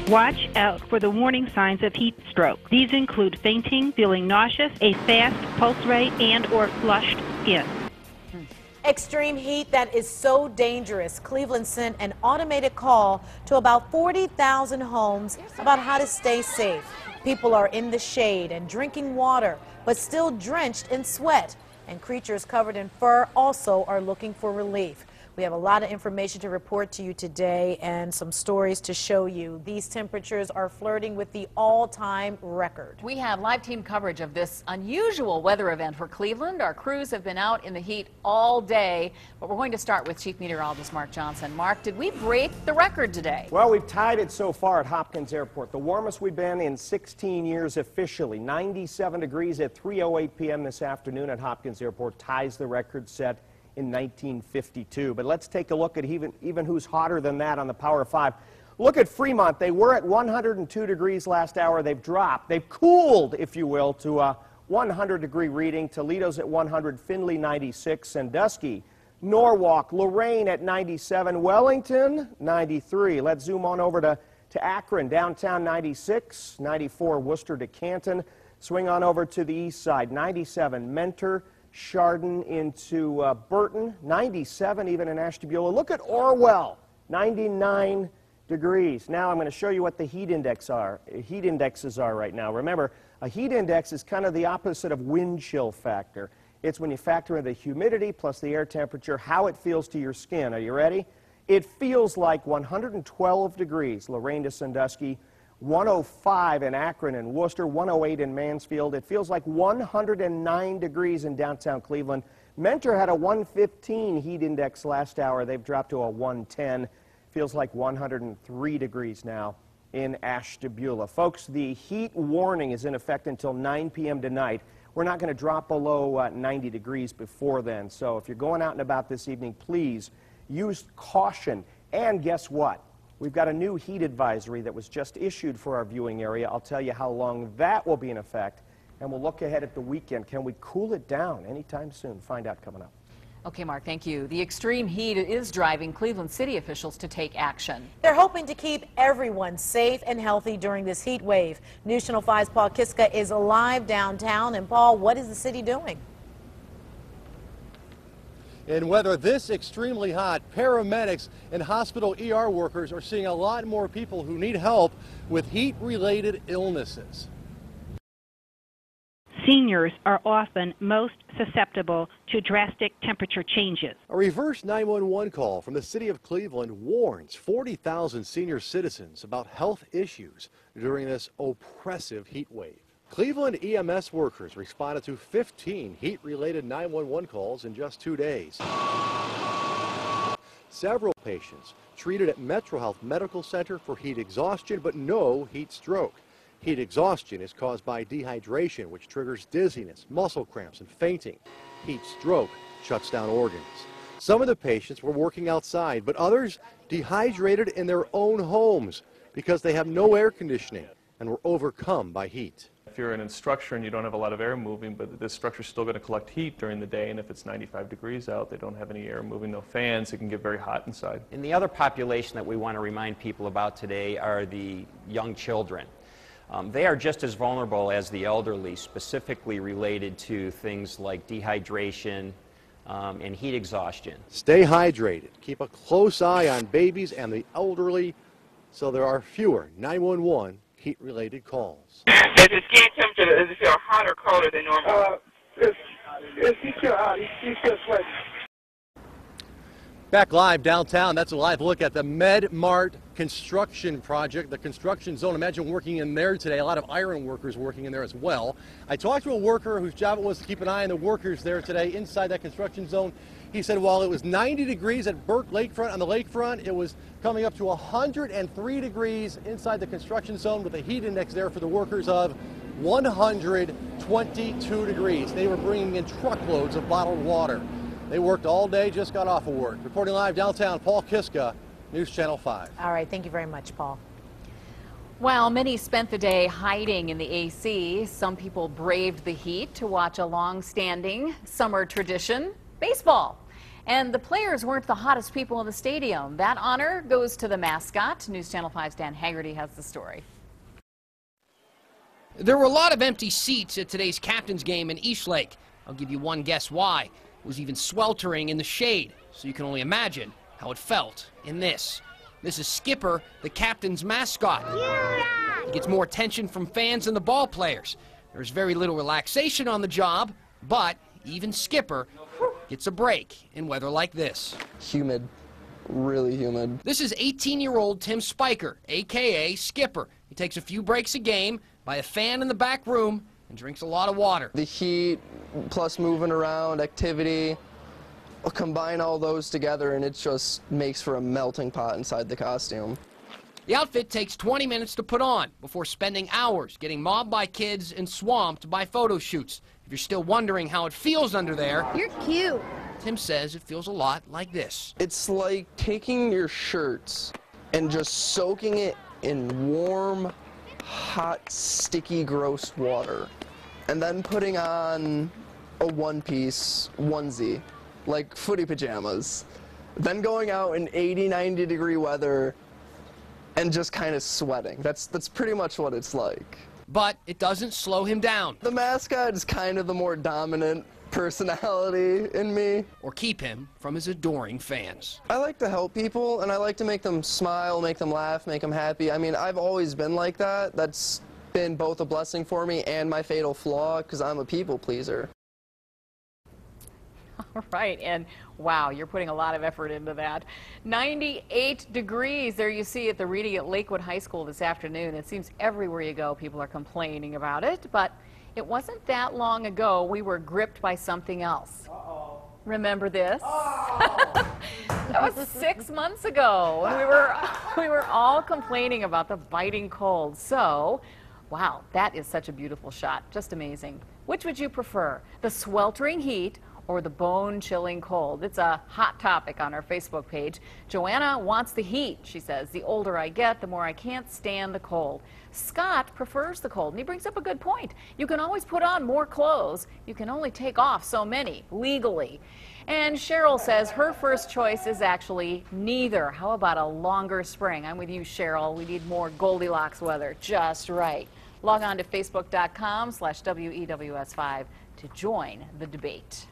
Watch out for the warning signs of heat stroke. These include fainting, feeling nauseous, a fast pulse rate, and or flushed skin. Extreme heat that is so dangerous. Cleveland sent an automated call to about 40,000 homes about how to stay safe. People are in the shade and drinking water, but still drenched in sweat. And creatures covered in fur also are looking for relief. We have a lot of information to report to you today and some stories to show you. These temperatures are flirting with the all-time record. We have live team coverage of this unusual weather event for Cleveland. Our crews have been out in the heat all day, but we're going to start with Chief Meteorologist Mark Johnson. Mark, did we break the record today? Well, we've tied it so far at Hopkins Airport. The warmest we've been in 16 years officially. 97 degrees at 3:08 p.m. this afternoon at Hopkins Airport ties the record set in 1952. But let's take a look at even who's hotter than that on the Power 5. Look at Fremont. They were at 102 degrees last hour. They've dropped. They've cooled, if you will, to a 100-degree reading. Toledo's at 100, Findlay 96, Sandusky, Norwalk, Lorain at 97, Wellington 93. Let's zoom on over to Akron, downtown 96, 94, Worcester to Canton. Swing on over to the east side, 97, Mentor, Chardon into Burton, 97 even in Ashtabula. Look at Orwell, 99 degrees. Now I'm going to show you what the heat indexes are right now. Remember, a heat index is kind of the opposite of wind chill factor. It's when you factor in the humidity plus the air temperature, how it feels to your skin. Are you ready? It feels like 112 degrees, Lorain to Sandusky, 105 in Akron and Worcester, 108 in Mansfield. It feels like 109 degrees in downtown Cleveland. Mentor had a 115 heat index last hour. They've dropped to a 110. Feels like 103 degrees now in Ashtabula. Folks, the heat warning is in effect until 9 p.m. tonight. We're not going to drop below 90 degrees before then. So if you're going out and about this evening, please use caution. And guess what? We've got a new heat advisory that was just issued for our viewing area. I'll tell you how long that will be in effect, and we'll look ahead at the weekend. Can we cool it down anytime soon? Find out coming up. Okay, Mark, thank you. The extreme heat is driving Cleveland city officials to take action. They're hoping to keep everyone safe and healthy during this heat wave. News Channel 5's Paul Kiska is live downtown. And Paul, what is the city doing? In weather this extremely hot, paramedics and hospital ER workers are seeing a lot more people who need help with heat-related illnesses. Seniors are often most susceptible to drastic temperature changes. A reverse 911 call from the city of Cleveland warns 40,000 senior citizens about health issues during this oppressive heat wave. Cleveland EMS workers responded to 15 heat-related 911 calls in just 2 days. Several patients treated at Metro Health Medical Center for heat exhaustion, but no heat stroke. Heat exhaustion is caused by dehydration, which triggers dizziness, muscle cramps, and fainting. Heat stroke shuts down organs. Some of the patients were working outside, but others dehydrated in their own homes because they have no air conditioning and were overcome by heat. If you're in a structure and you don't have a lot of air moving, but this structure is still going to collect heat during the day, and if it's 95 degrees out, they don't have any air moving, no fans, it can get very hot inside. And the other population that we want to remind people about today are the young children. They are just as vulnerable as the elderly, specifically related to things like dehydration and heat exhaustion. Stay hydrated. Keep a close eye on babies and the elderly so there are fewer 911 heat-related calls. Does the skin temperature, does it feel hot or colder than normal? He's still hot. He's still sweating. Back live downtown, that's a live look at the MedMart construction project, the construction zone. Imagine working in there today. A lot of iron workers working in there as well. I talked to a worker whose job it was to keep an eye on the workers there today inside that construction zone. He said while it was 90 degrees at Burke Lakefront on the lakefront, it was coming up to 103 degrees inside the construction zone with a heat index there for the workers of 122 degrees. They were bringing in truckloads of bottled water. They worked all day, just got off of work. Reporting live downtown, Paul Kiska, News Channel 5. All right, thank you very much, Paul. While many spent the day hiding in the AC, some people braved the heat to watch a long-standing summer tradition, baseball. And the players weren't the hottest people in the stadium. That honor goes to the mascot. News Channel 5's Dan Haggerty has the story. There were a lot of empty seats at today's captain's game in Eastlake. I'll give you one guess why. It was even sweltering in the shade, so you can only imagine how it felt in this. This is Skipper, the captain's mascot. He gets more attention from fans than the ball players. There's very little relaxation on the job, but even Skipper gets a break in weather like this. Humid. Really humid. This is 18-year-old Tim Spiker, a.k.a. Skipper. He takes a few breaks a game by a fan in the back room and drinks a lot of water. The heat, plus moving around, activity, I'll combine all those together and it just makes for a melting pot inside the costume. The outfit takes 20 minutes to put on before spending hours getting mobbed by kids and swamped by photo shoots. If you're still wondering how it feels under there, you're cute. Tim says it feels a lot like this. It's like taking your shirts and just soaking it in warm, hot, sticky, gross water, and then putting on a one-piece onesie, like footy pajamas, then going out in 80, 90 degree weather and just kind of sweating. That's pretty much what it's like. But it doesn't slow him down. The mascot is kind of the more dominant personality in me. Or keep him from his adoring fans. I like to help people, and I like to make them smile, make them laugh, make them happy. I mean, I've always been like that. That's been both a blessing for me and my fatal flaw, because I'm a people pleaser. All right, and wow, you're putting a lot of effort into that. 98 degrees, there you see at the reading at Lakewood High School this afternoon. It seems everywhere you go, people are complaining about it, but it wasn't that long ago we were gripped by something else. Uh-oh. Remember this? Oh. That was 6 months ago. We were all complaining about the biting cold. So, wow, that is such a beautiful shot. Just amazing. Which would you prefer? The sweltering heat or the bone-chilling cold? It's a hot topic on our Facebook page. Joanna wants the heat, she says. The older I get, the more I can't stand the cold. Scott prefers the cold, and he brings up a good point. You can always put on more clothes. You can only take off so many, legally. And Cheryl says her first choice is actually neither. How about a longer spring? I'm with you, Cheryl. We need more Goldilocks weather, just right. Log on to facebook.com/WEWS5 to join the debate.